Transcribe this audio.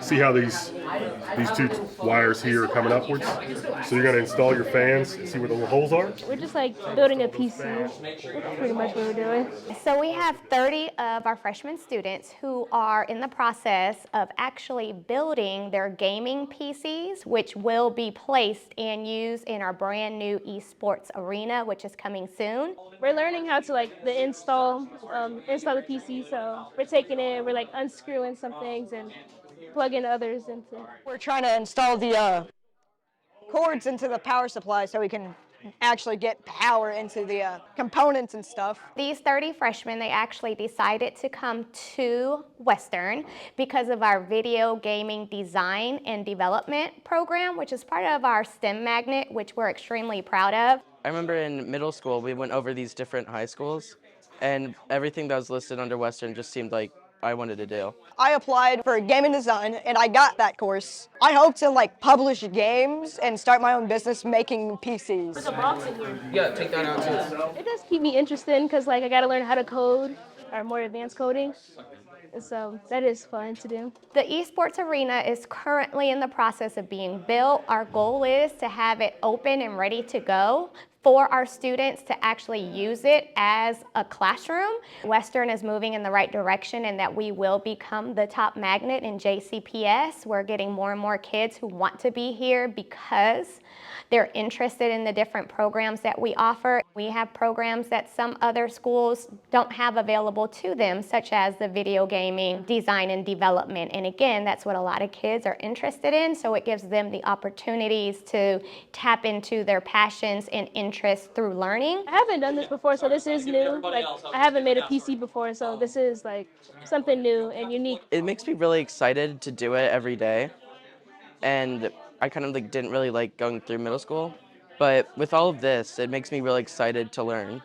See how these two wires here are coming upwards? So you're going to install your fans and see where the little holes are? We're just like building a PC. That's pretty much what we're doing. So we have 30 of our freshman students who are in the process of actually building their gaming PCs, which will be placed and used in our brand new eSports arena, which is coming soon. We're learning how to install the PC. So we're taking it, we're like unscrewing some things and plugging others into. We're trying to install the cords into the power supply so we can actually get power into the components and stuff. These 30 freshmen, they actually decided to come to Western because of our video gaming design and development program, which is part of our STEM magnet, which we're extremely proud of. I remember in middle school, we went over these different high schools, and everything that was listed under Western just seemed like I wanted to do. I applied for gaming design and I got that course. I hope to publish games and start my own business making PCs. There's a box in here. Yeah, take that out too. It does keep me interested because I got to learn how to code or more advanced coding. And so that is fun to do. The eSports arena is currently in the process of being built. Our goal is to have it open and ready to go for our students to actually use it as a classroom. Western is moving in the right direction and that we will become the top magnet in JCPS. We're getting more and more kids who want to be here because they're interested in the different programs that we offer. We have programs that some other schools don't have available to them, such as the video gaming design and development. And again, that's what a lot of kids are interested in, so it gives them the opportunities to tap into their passions and interests through learning. I haven't done this before, so this is new. I haven't made a PC before, so this is something new and unique. It makes me really excited to do it every day, and I kind of didn't really like going through middle school, but with all of this, it makes me really excited to learn.